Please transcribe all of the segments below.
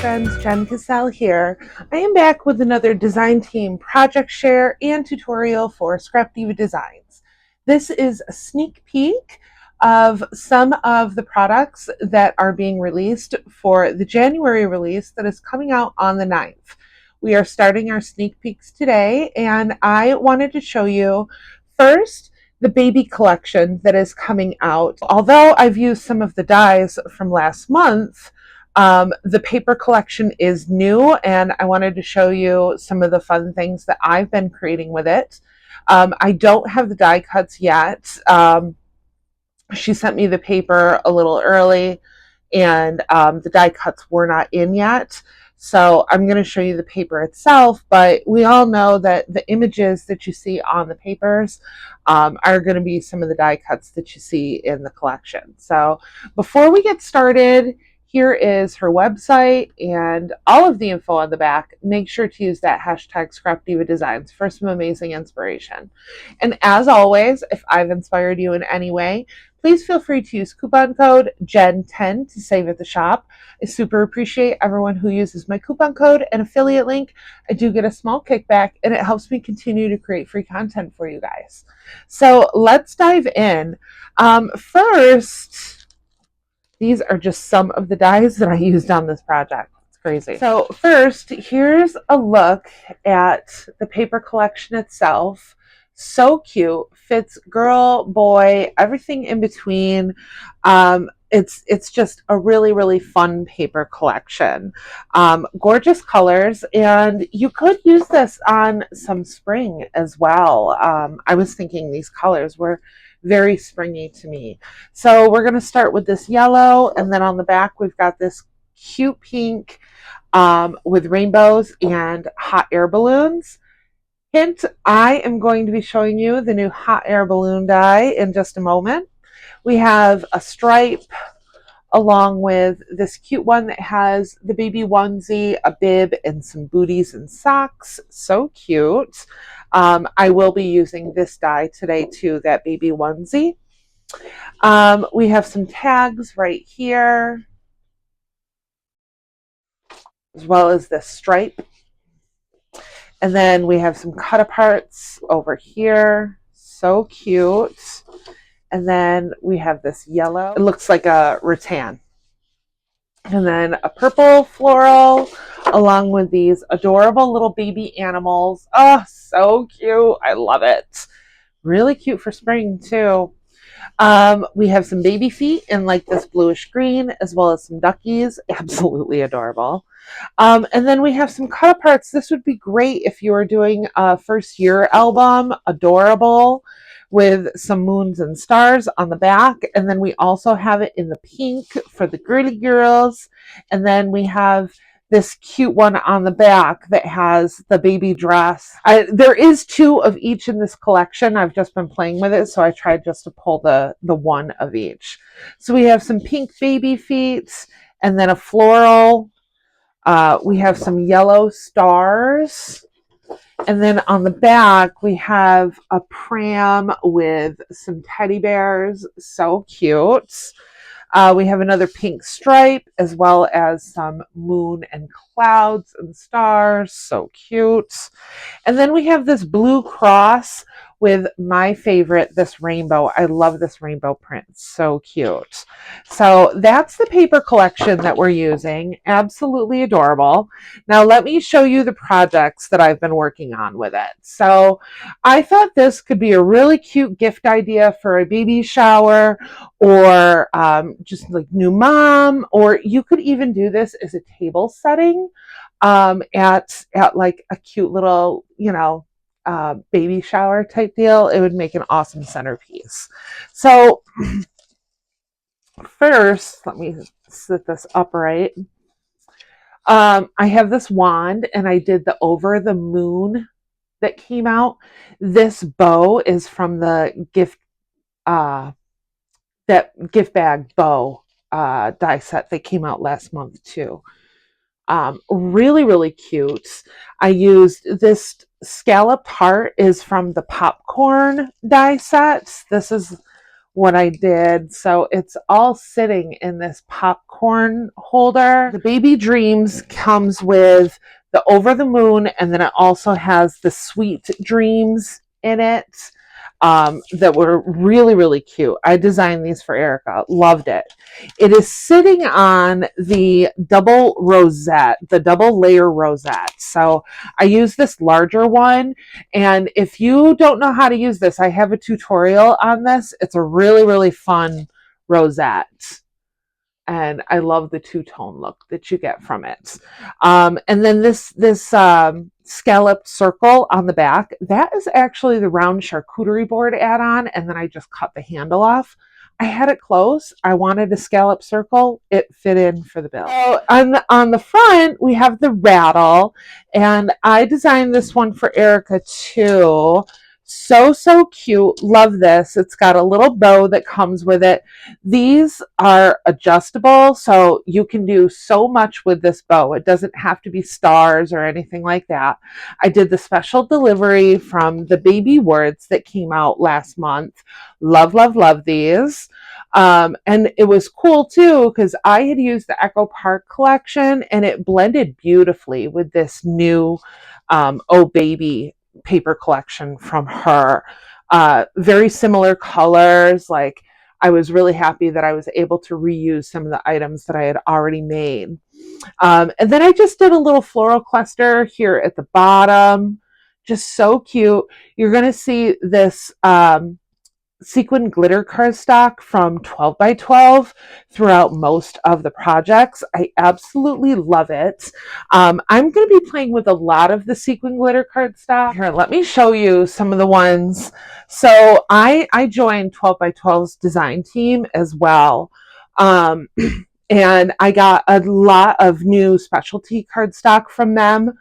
friends, JENNCASCELL here. I am back with another design team project share and tutorial for Scrap Diva Designs. This is a sneak peek of some of the products that are being released for the January release that is coming out on the 9th. We are starting our sneak peeks today, and I wanted to show you first the baby collection that is coming out. Although I've used some of the dies from last month, the paper collection is new, and I wanted to show you some of the fun things that I've been creating with it. I don't have the die cuts yet. She sent me the paper a little early, and the die cuts were not in yet. So I'm going to show you the paper itself, but we all know that the images that you see on the papers are going to be some of the die cuts that you see in the collection. So before we get started, here is her website and all of the info on the back. Make sure to use that hashtag ScrapDivaDesigns for some amazing inspiration. And as always, if I've inspired you in any way, please feel free to use coupon code JEN10 to save at the shop. I super appreciate everyone who uses my coupon code and affiliate link. I do get a small kickback, and it helps me continue to create free content for you guys. So let's dive in. First, these are just some of the dies that I used on this project. It's crazy. So first, here's a look at the paper collection itself. So cute. Fits girl, boy, everything in between. It's just a really, really fun paper collection. Gorgeous colors, and you could use this on some spring as well. I was thinking these colors were very springy to me. So we're going to start with this yellow, and then on the back we've got this cute pink with rainbows and hot air balloons. Hint, I am going to be showing you the new hot air balloon die in just a moment. We have a stripe along with this cute one that has the baby onesie, a bib, and some booties and socks. So cute. I will be using this die today too, that baby onesie. We have some tags right here, as well as this stripe. And then we have some cut aparts over here. So cute. And then we have this yellow. It looks like a rattan. And then a purple floral along with these adorable little baby animals. Oh, so cute. I love it. Really cute for spring too. We have some baby feet in like this bluish green, as well as some duckies. Absolutely adorable. And then we have some cut aparts. This would be great if you were doing a first year album. Adorable, with some moons and stars on the back. And then we also have it in the pink for the girly girls. And then we have this cute one on the back that has the baby dress. There is two of each in this collection. I've just been playing with it, so I tried just to pull the one of each. So we have some pink baby feet, and then a floral. We have some yellow stars. And then on the back, we have a pram with some teddy bears. So cute. We have another pink stripe, as well as some moon and clouds and stars. So cute. And then we have this blue cross with my favorite, this rainbow. I love this rainbow print. So cute. So that's the paper collection that we're using. Absolutely adorable. Now let me show you the projects that I've been working on with it. So I thought this could be a really cute gift idea for a baby shower, or just like new mom, or you could even do this as a table setting at like a cute little, baby shower type deal. It would make an awesome centerpiece. So first, let me sit this upright. I have this wand, and I did the over the moon that came out. This bow is from the gift bag bow die set that came out last month too. Really, really cute. I used this scalloped heart is from the popcorn die set. This is what I did. So it's all sitting in this popcorn holder. The Baby Dreams comes with the Over the Moon, and then it also has the Sweet Dreams in it that were really, really cute. I designed these for Erica. Loved it. It is sitting on the double rosette, the double layer rosette. So I use this larger one. And if you don't know how to use this, I have a tutorial on this. It's a really, really fun rosette. And I love the two-tone look that you get from it. And then this scalloped circle on the back, that is actually the round charcuterie board add-on, and then I just cut the handle off. I had it close. I wanted a scallop circle. It fit in for the bill. So on the front, we have the rattle, and I designed this one for Erica too. So cute. Love this. It's got a little bow that comes with it. These are adjustable, so you can do so much with this bow. It doesn't have to be stars or anything like that. I did the special delivery from the Baby Words that came out last month. Love, love, love these. And it was cool too because I had used the Echo Park collection and it blended beautifully with this new Oh Baby paper collection from her. Very similar colors. Like, I was really happy that I was able to reuse some of the items that I had already made. And then I just did a little floral cluster here at the bottom. Just so cute. You're going to see this sequin glitter cardstock from 12 by 12 throughout most of the projects. I absolutely love it. I'm going to be playing with a lot of the sequin glitter cardstock. Here, let me show you some of the ones. So I joined 12 by 12's design team as well. And I got a lot of new specialty cardstock from them.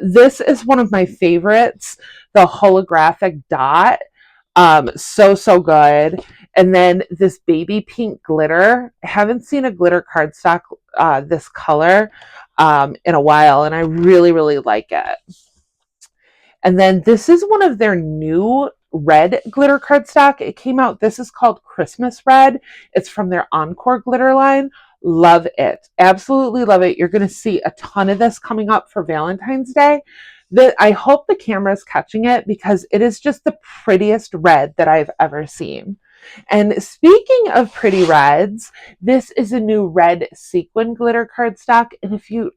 This is one of my favorites, the holographic dot. So good. And then this baby pink glitter. I haven't seen a glitter cardstock this color in a while, and I really, really like it. And then this is one of their new red glitter cardstock. It came out, this is called Christmas Red. It's from their Encore glitter line. Love it. Absolutely love it. You're going to see a ton of this coming up for Valentine's Day. I hope the camera is catching it because it is just the prettiest red that I've ever seen. And speaking of pretty reds, this is a new red sequin glitter cardstock. And if you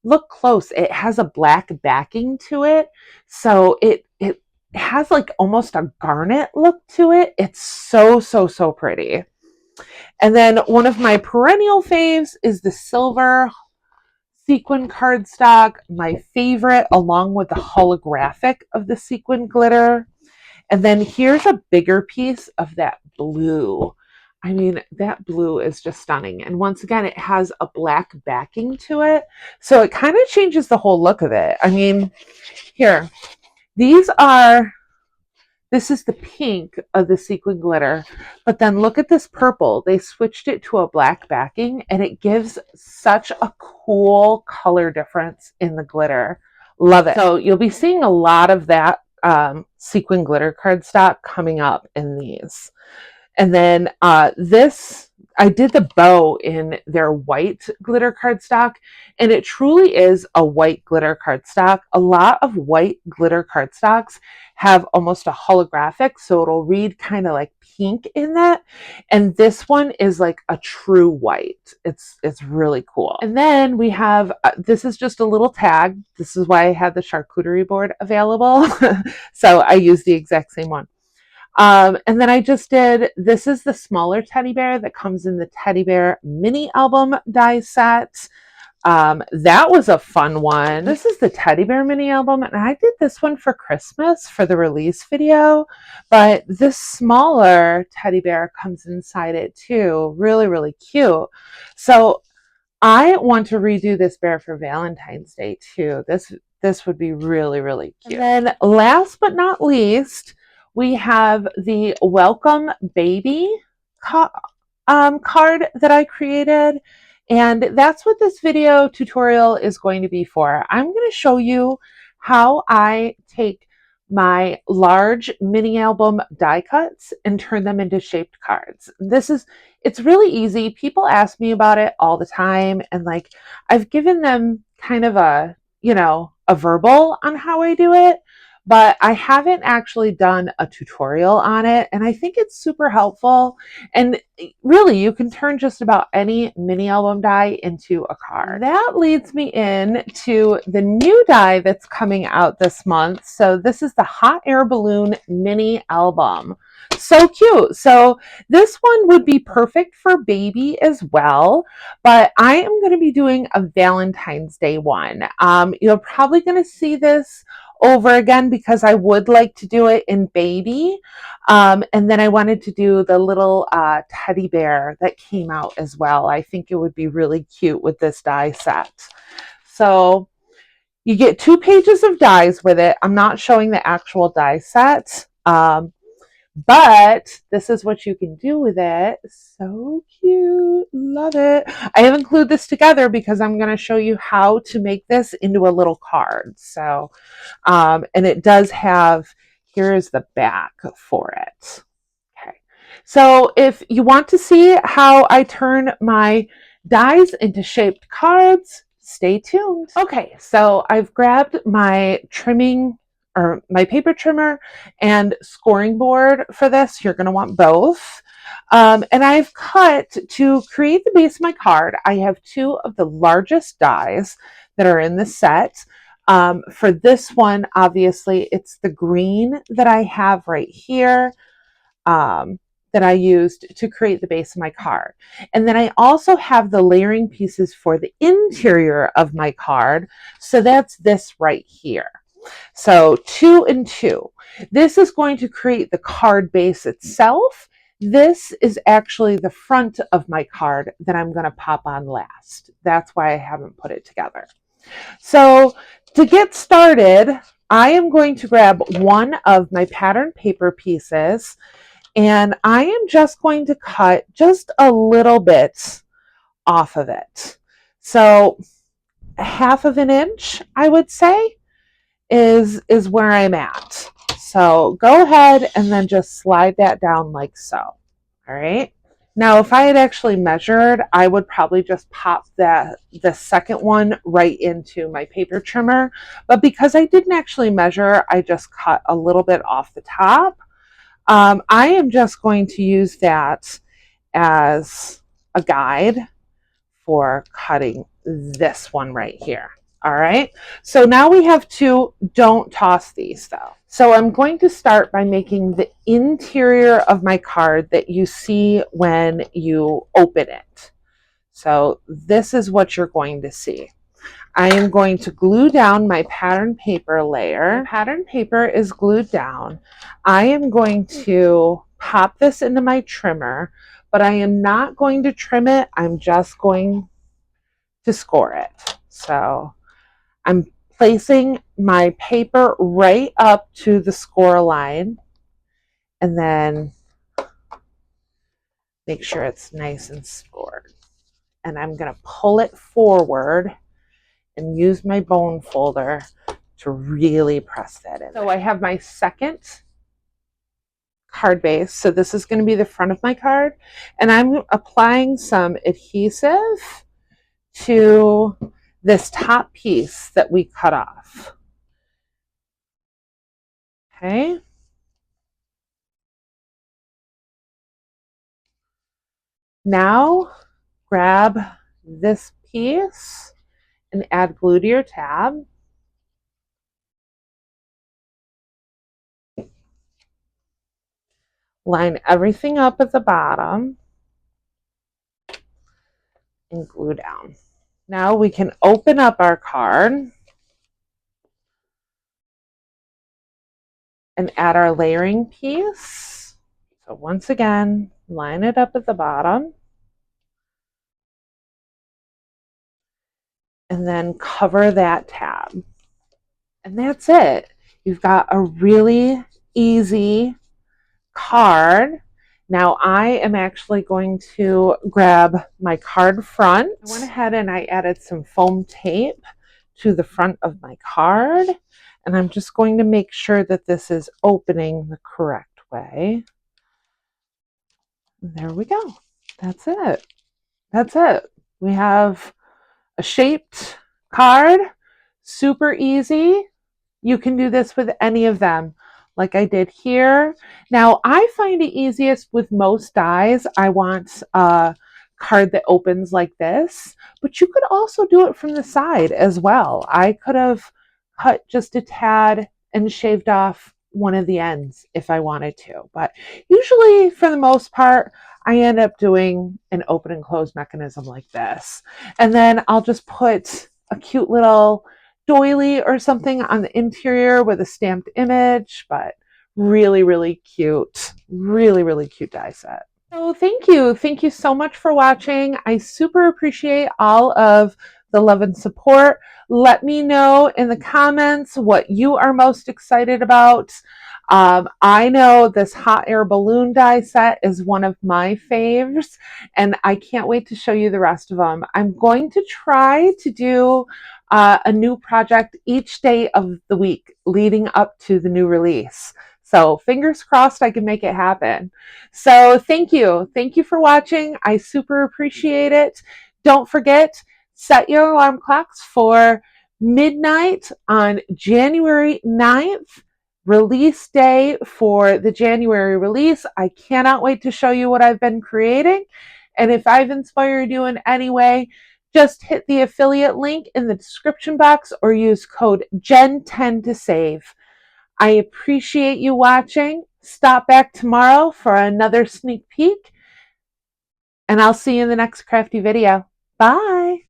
look close, it has a black backing to it. So it has like almost a garnet look to it. It's so pretty. And then one of my perennial faves is the silver sequin cardstock, my favorite, along with the holographic of the sequin glitter. And then here's a bigger piece of that blue. I mean, that blue is just stunning. And once again, it has a black backing to it. So it kind of changes the whole look of it. I mean, here, this is the pink of the sequin glitter, but then look at this purple. They switched it to a black backing and it gives such a cool color difference in the glitter. Love it. So you'll be seeing a lot of that sequin glitter cardstock coming up in these. And then I did the bow in their white glitter cardstock, and it truly is a white glitter cardstock. A lot of white glitter cardstocks have almost a holographic, so it'll read kind of like pink in that. And this one is like a true white. It's really cool. And then we have, this is just a little tag. This is why I had the charcuterie board available. So I used the exact same one. And then I just did, this is the smaller teddy bear that comes in the teddy bear mini album die set. That was a fun one. This is the teddy bear mini album, and I did this one for Christmas for the release video, but this smaller teddy bear comes inside it too. Really cute. So I want to redo this bear for Valentine's Day too. This would be really cute. And then last but not least, we have the Welcome Baby card that I created. And that's what this video tutorial is going to be for. I'm going to show you how I take my large mini album die cuts and turn them into shaped cards. It's really easy. People ask me about it all the time, and like I've given them kind of a verbal on how I do it, but I haven't actually done a tutorial on it, and I think it's super helpful. And really, you can turn just about any mini album die into a card. That leads me in to the new die that's coming out this month. So this is the Hot Air Balloon mini album. So cute. So this one would be perfect for baby as well, but I am going to be doing a Valentine's Day one. You're probably going to see this over again because I would like to do it in baby. And then I wanted to do the little teddy bear that came out as well. I think it would be really cute with this die set. So you get 2 pages of dies with it. I'm not showing the actual die set, but this is what you can do with it. So cute. Love it. I have included this together because I'm going to show you how to make this into a little card. So, and it does have, here's the back for it. Okay. So if you want to see how I turn my dies into shaped cards, stay tuned. Okay, so I've grabbed my trimming or my paper trimmer and scoring board for this. You're going to want both. And I've cut to create the base of my card. I have 2 of the largest dies that are in the set. For this one, obviously, it's the green that I have right here that I used to create the base of my card. And then I also have the layering pieces for the interior of my card. So that's this right here. So 2 and 2. This is going to create the card base itself. This is actually the front of my card that I'm going to pop on last. That's why I haven't put it together. So to get started, I am going to grab one of my pattern paper pieces, and I am just going to cut just a little bit off of it. So 1/2 of an inch, I would say, is where I'm at. So go ahead and then just slide that down like so. All right. Now, if I had actually measured, I would probably just pop the second one right into my paper trimmer. But because I didn't actually measure, I just cut a little bit off the top. I am just going to use that as a guide for cutting this one right here. All right, so now we have 2. Don't toss these though. So I'm going to start by making the interior of my card that you see when you open it. So this is what you're going to see. I am going to glue down my pattern paper layer. My pattern paper is glued down. I am going to pop this into my trimmer, but I am not going to trim it. I'm just going to score it. So I'm placing my paper right up to the score line, and then make sure it's nice and scored. And I'm going to pull it forward and use my bone folder to really press that in. So I have my second card base. So this is going to be the front of my card, and I'm applying some adhesive to this top piece that we cut off. Okay. Now grab this piece and add glue to your tab. Line everything up at the bottom and glue down. Now we can open up our card and add our layering piece. So once again, line it up at the bottom and then cover that tab. And that's it. You've got a really easy card. Now I am actually going to grab my card front. I went ahead and I added some foam tape to the front of my card, And I'm just going to make sure that this is opening the correct way. There we go. That's it. That's it. We have a shaped card. Super easy. You can do this with any of them, like I did here. Now, I find it easiest with most dies. I want a card that opens like this, but you could also do it from the side as well. I could have cut just a tad and shaved off one of the ends if I wanted to, but usually for the most part, I end up doing an open and close mechanism like this. And then I'll just put a cute little doily or something on the interior with a stamped image, but really, really cute. Really, really cute die set. So thank you. Thank you so much for watching. I super appreciate all of the love and support. Let me know in the comments what you are most excited about. I know this hot air balloon die set is one of my faves, and I can't wait to show you the rest of them. I'm going to try to do a new project each day of the week leading up to the new release. So fingers crossed I can make it happen. So thank you. Thank you for watching. I super appreciate it. Don't forget, set your alarm clocks for midnight on January 9th, release day for the January release. I cannot wait to show you what I've been creating. And if I've inspired you in any way, just hit the affiliate link in the description box or use code JEN10 to save. I appreciate you watching. Stop back tomorrow for another sneak peek, and I'll see you in the next crafty video. Bye!